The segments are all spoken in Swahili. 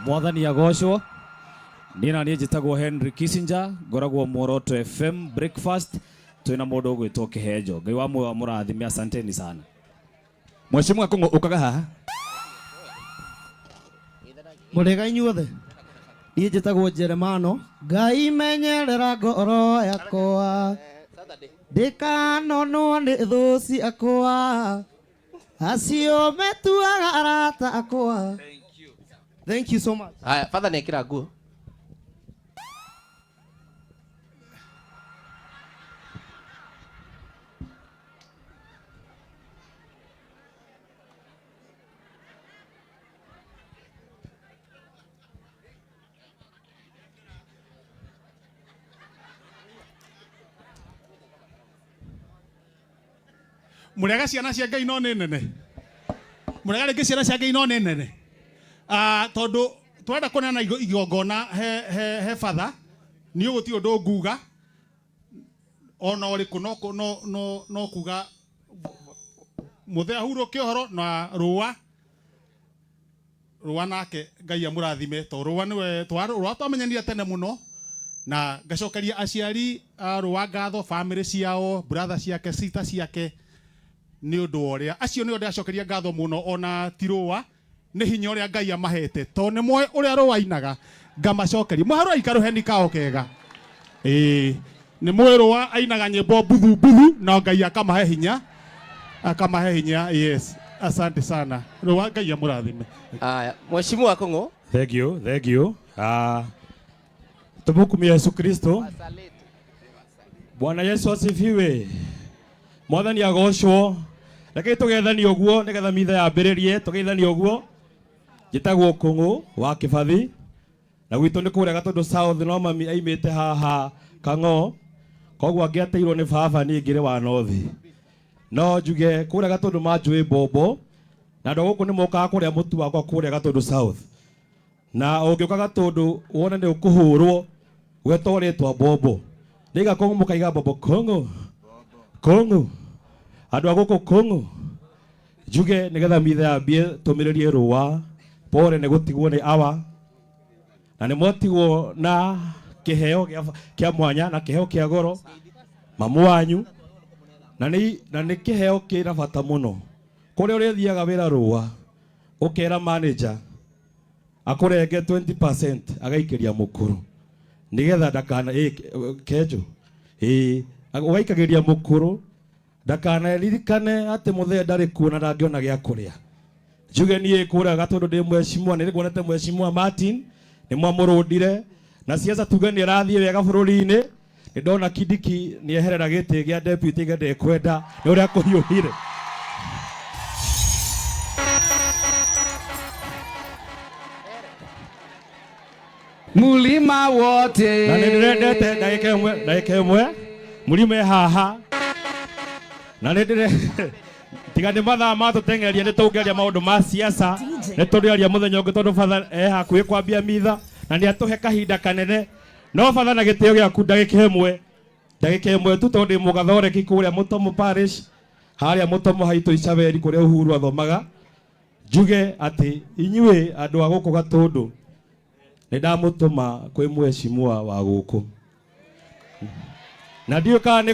Mwathani agocwo. Nina niĩ njĩtagwo Henry Kissinger, ngoragwo Muoroto FM breakfast. Twina mũndũ ũgwĩtwo Kĩhenjo. Ngai wa muoyo mũrathime, asanteni sana. Mheshimiwa Kongo ukaga haha. Mũrega inyuothe. Niĩ njĩtagwo Jeremano. Ngai menyerera ngoro yakwa. Ndĩkanonwo nĩ thũ ciakwa. Acio metuaga arata akwa. Thank you so much. Haya, Father nekĩra nguo. Murega ciana cia Ngai no nĩ nene. Murega rĩngĩ ciana cia Ngai no nĩ nene. Tondu twenda kuneana igongona he Father ni uguti undu nguga ona uriku no kuga muthea huruke horo na ruwa nake Ngai amurathime to ruwa niwe twamenyanire tene muno na ngacokeria aciari ruwa ngatho family ciao brother ciake sister ciake ni undu uria acio ni undu acokeria ngatho muno ona tiruwa ni hinya uria Ngai amahete to ni moe uria ruwainaga ngamacokeria muharu ikaruheni kao kega ni moe ruwa ainaga nyimbo buthu na Ngai akamahe hinya yes asante sana ruwa Ngai amurathime. Aya Mheshimiwa Kongo. Thank you Tumukumia Yesu Kristo. Bwana Yesu asifiwe. Mwathani agocwo. Reke tugethanie uguo nigetha mitha yambiririe tugethanie uguo. Njĩtagwo Kongo wa Kĩbathi na gwitũ nĩ kũrĩa Gatundu South no mami aimĩte haha Kang'o koguo angĩateirwo nĩ baba niĩ ngĩrĩ wa North no njuge kũrĩa Gatundu manjũĩ mbombo na andũ gũkũ nĩ mokaga kũrĩa mũtu wakwa kũrĩa Gatundu South na ũngĩũka Gatundu wone nĩ ũkũhũrwo gwetwo rĩtwa mbombo nĩga Kongo mũkaiga mbombo Kongo andũ a gũkũ Kongo njuge nĩgetha mitha yambie tũmĩrĩrie rũwa pore nĩ gũtigwo nĩ awa na nĩ mwatigwo na kĩheo kĩa mwanya na kĩheo kĩa goro mamu wanyu na nĩ kĩheo kĩna bata mũno kũrĩa ũrĩthiaga wĩra rũwa ũkera manager akũrenge 20% agaikĩria mũkũrũ nĩgetha ndakana Kenjo ũgaikagĩria mũkũrũ ndakana ririkane atĩ mũthee ndarĩ kuona ndangĩona gĩa kũrĩa. Njuge niĩ kũrĩa Gatundu ndĩ mheshimiwa nĩ kuonete mheshimiwa Martin nĩ mwamũrũndire na siasa tuge nĩ rathiĩ wega bũrũri-inĩ nĩ ndona Kindiki nĩ eherera gĩtĩ gĩa deputy ndekwenda nĩ ũrĩa kũhiũhire. Mulima wote na nĩ ndĩrendete ndagĩka ĩmwe mulima haha na nĩ tiga nĩ mathaa ma tũteng'eria nĩ tũngĩaria maũndũ ma siasa nĩ tũrĩaria mũthenya ũngĩ tondũ Father hakuhĩ kwambia mitha na nĩ atũhe kahinda kanene no Father na gĩtĩo gĩaku ndagĩka ĩmwe tu tondũ ndĩ mũgathoreki kũrĩa Mũtomo parish harĩa Mũtomo haitũ Icaberi kũrĩa Uhuru athomaga njuge atĩ inyuĩ andũ a gũkũ Gatundu nĩ ndamũtũma kwĩ mheshimiwa wa gũkũ na ndiũ kana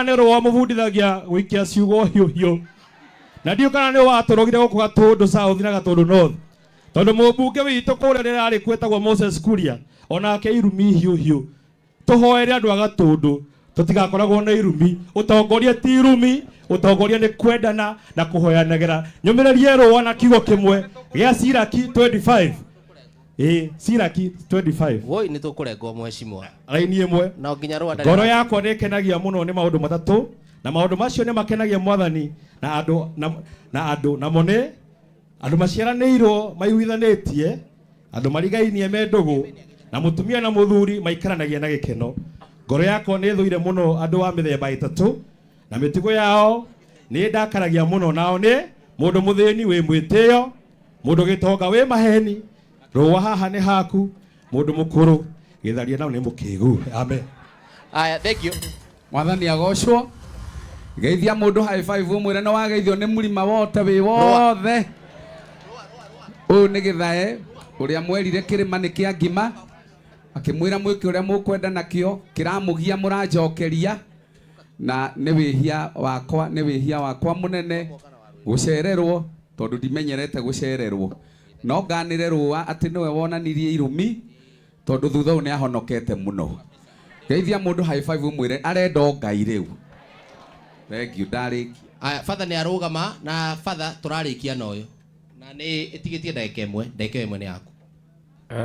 nĩ rũwa mũbundithagia gũikia ciugo hiũ na ndiũ kana nĩ watũrogire gũkũ Gatundu South na Gatundu North tondũ mũmbunge witũ kũrĩa rĩrarĩ kwĩtagwo Moses Kuria onake irumi hiũ tũhoere andũ a Gatundu tũtigakoragwo na irumi ũtongoria ti irumi ũtongoria nĩ kwendana na kũhoyanagĩra nyũmĩrĩrie rũwa na kiugo kĩmwe gĩa Siraki 25 Siraki 25 woi nĩ tũkũrengwo Mheshimiwa raini ĩmwe na nginya rwanda ngoro yakwa nĩ kenagia mũno nĩ maũndũ matatũ na maũndũ macio nĩ makenagia Mwathani na andũ namo nĩ andũ maciaranĩirwo maiguithanĩtie andũ marigainie me ndũgũ na mũtumia na mũthuri maikaranagia na gĩkeno ngoro yakwa nĩ thũire mũno andũ wa mĩthemba ĩtatũ na mĩtugo yao nĩ ndakaragia mũno nao nĩ mũndũ mũthĩni wĩ mwĩtĩo mũndũ gĩtonga wĩ maheni rũwa haha nĩ haku mũndũ mũkũrũ gĩtharia nao nĩ mũkĩgu amen. Aya thank you Mwathani agocwo geithia mũndũ high five ũmwĩre nĩ wageithio nĩ mulima wote wĩ wothe ũyũ nĩ Gĩthae uria mwerire kirima ni kia ngima akimwira mwike uria mukwenda nakio kiramugia muranjokeria na ni wihia wakwa munene gucererwo tondu ndimenyerete gucererwo no nganire ruwa ati niwe wonanirie irumi tondu thutha u ni ahonokete muno geithia mundu high five umwire arenda Ngai riu. Thank you darling. Aya father ni arugama na father turarikia na uyu na ni itigitie ndagika imwe ni yaku.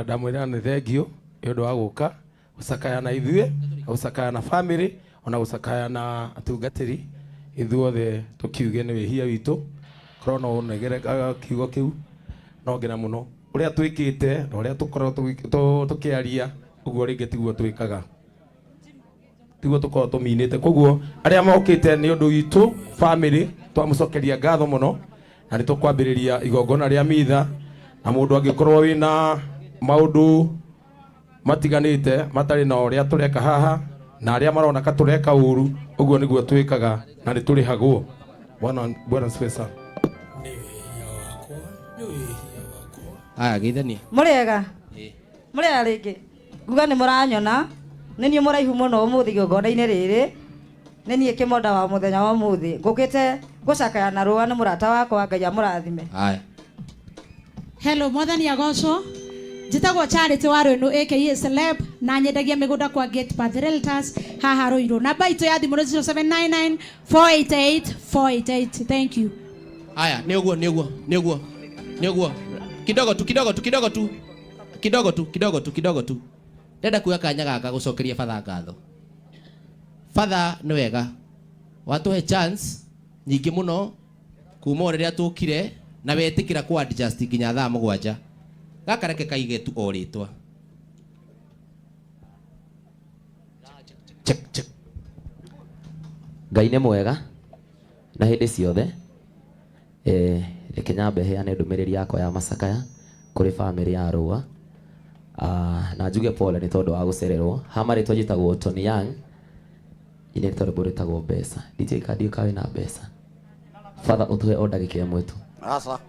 Ndamwira ni thank you ndu wa guka usakaya na ithuĩ usakaya na family ona usakaya na atungatĩri ithuothe tukiuge ni wihia witu korona unegere kiugo kiu no ngena muno uria twikite na uria tukorwo tukiaria uguo ringi tiguo twikaga tiguo tukorwo tuminite koguo aria mokite ni undu witu family twamucokeria ngatho muno na nitukwambiriria igongona ria mitha na mundu angikorwo wina maundu matiganite matari na uria tureka haha na aria marona ka tureka uru uguo niguo twikaga na ni turihagwo bwana spesa aya geithani muriega muria ringi nguga ni muranyona ni nie muraihu muno umuthi gogona-ini riri ni nie kimoda wa muthenya wa umuthi ngukite gucakaya na ruwa ni murata wakwa Ngai amurathime. aya hello mwathani agocwo njitagwo Charity wa Rwenu aka Celeb na nyendagia migunda kwa Gate Path Realtors haha Ruiru. Namba itu ya thimu 0799 488 488. Thank you. aya ni uguo kidogo tu ndenda kuya kanya gaka gucokeria father ngatho. Father ni wega watuhe chance nyingi muno kuma riria tukire na wetikira ku adjust nginya thaa 7 gaka reke kaige tu oritwa check Ngai nĩ mwega na hĩndĩ ciothe reke nyambe heane ndũmĩrĩri yakwa ya macakaya kũrĩ family ya Rũa na njuge pole nĩ tondũ wa gũcererwo ha marĩtwa njĩtagwo Tony Young ine tondũ mbũrĩtagwo mbeca DJ Kadi kawe na mbeca father ũtũhe o ndagĩka ĩmwe tu Asa.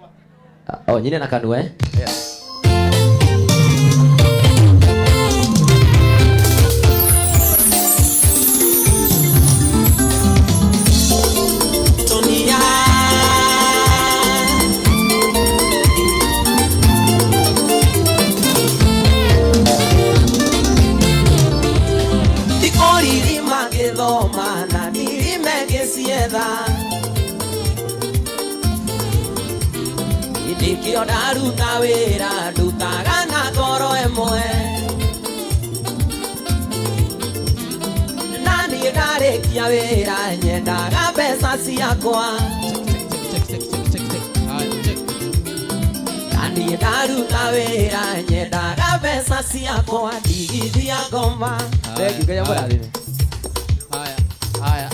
Nyine na kanua Yes. Ndikio ndaruta wĩra ndutaga na ngoro ĩmwe na niĩ ndarĩkia wĩra nyendaga mbeca ciakwa na niĩ ndaruta wĩra nyendaga mbeca ciakwa ndigithia ngoma. Thank you Ngai amũrathime. Haya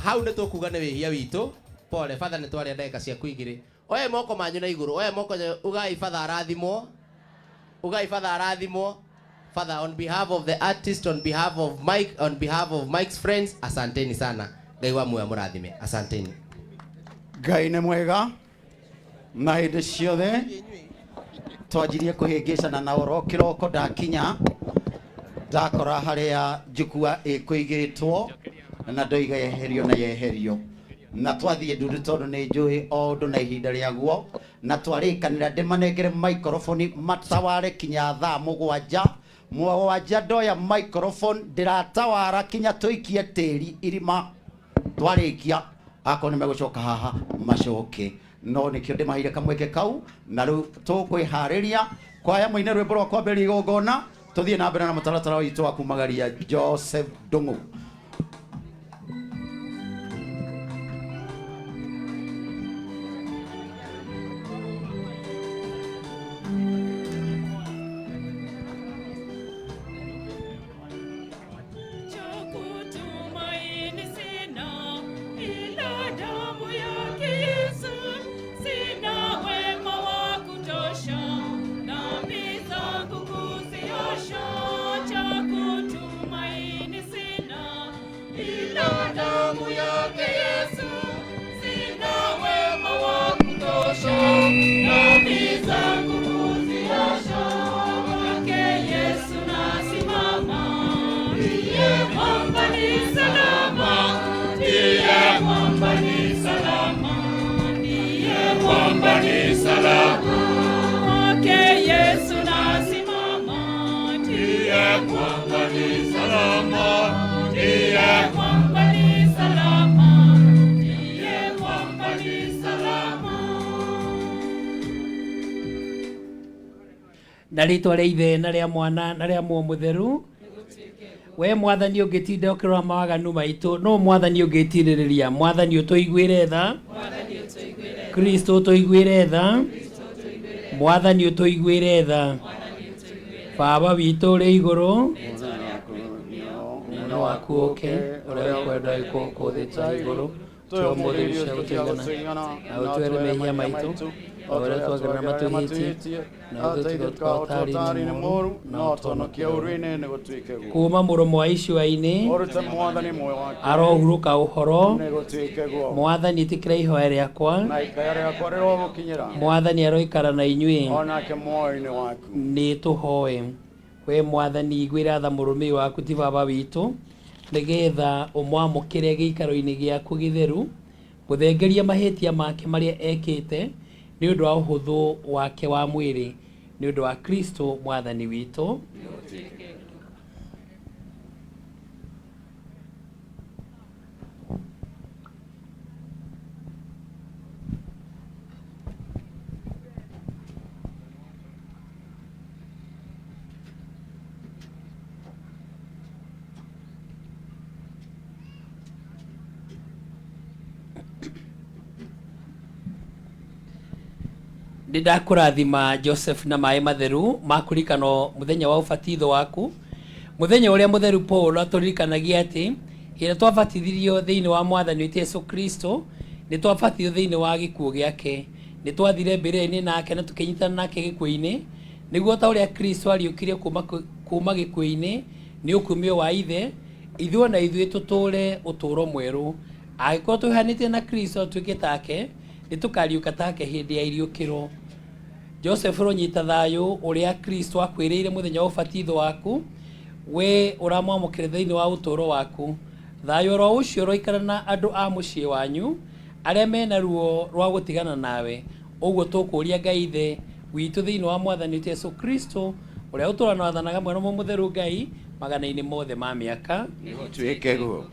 hau nĩ tũkuga nĩ wĩhia witũ. Pole father nĩ twaria ndagĩka cia kuigire oye moko manyu na igũrũ oye moko ugai father arathimwo father on behalf of the artist on behalf of Mike's friends asanteni sana Ngai wa muoyo mũrathime asanteni. Ngai nĩ mwega na hĩndĩ ciothe twanjirie kũhĩngĩcana na oro kĩroko ndakinya ndakora harĩa njukua ĩkũigĩtwo na ndoiga yeherio na twathie ndundu tondu ni njui o ndu na ihinda riaguo na twarikanira ndimanengere microphone mataware kinya thaa 7 ndoya microphone ndiratawara kinya tuikie tiri irima twarikia ako ni megucoka haha macoke no nikio ndimahire kamweke kau na riu tukwihariria kwaya muine rwimbo rwa kwambĩrĩria igongona tuthie na mbere na mũtaratara witũ wa kumagaria Joseph Ndung'u. Sina kwamba ni salama. Okay, Yesu nasimama, ndiye kwamba ni salama, ndiye kwamba ni salama, ndiye kwamba ni salama. Na ritwa ria Ithe na ria Mwana na ria Muoyo Mutheru. We Mwathani ungitinda ukirora mawaganu maitu, no Mwathani ungitiririria. Mwathani utuiguire tha, Kristo utuiguire tha, Mwathani utuiguire tha. Baba witu uri iguru, muno waku uke, uria ukwenda iko thi ta iguru, tuo muthiri cia gutigana na utwere mehia maitu ore twagerera matuhitie na ututiga tukotari ni moru na utonokia urwine ni gutwike guo kuma muromo wa icua-ini orute Mwathani moyo wake arohuruka uhoro ni gutwike guo Mwathani tikira ihoya riakwa na ikaya riakwa rirogukinyira Mwathani aroikara na inyui onake moyo-ini waku ni tuhoe we Mwathani igwira tha murumi waku ti baba witu nigetha umwamukire giikaro-ini giaku githeru guthengeria mahitia make maria ekite ni undu wa uhuthu wake wa mwiri ni undu wa Kristo Mwathani witu. Ndakurathima Joseph na mai matheru makurikano muthenya wa ubatitho waku muthenya uria mutheru Paul aturikanagia ati ira twabatithirio thiini wa Mwathani witu Yesu Kristo ni twabatithio thiini wa gikuo giake ni twathire mbere-ini nake na tukinyitana nake gikuo-ini niguo ta uria Kristo ariukire kuma gikuo-ini ni ukumio wa Ithe ithuo na ithuĩ tuture uturo mweru agĩkorwo tũhanĩtie na Kristo tuĩke take ni tukariuka take hindi ya iriukiro. Joseph ronyita thayo uria Kristo akwĩrĩire muthenya wa ũbatitho waku we uramwamũkĩra thĩinĩ wa ũtũũro waku thayo ro ũcio roikara na andũ a mũciĩ wanyu arĩa mena ruo rwa gũtigana nawe ũguo tũkũria Ngai Ithe witũ thĩinĩ wa Mwathani witũ Yesu Kristo uria ũtũũra na wathanaga mwena mũtheru Ngai magana-inĩ mothe ma mĩaka nĩ gũtuĩke guo.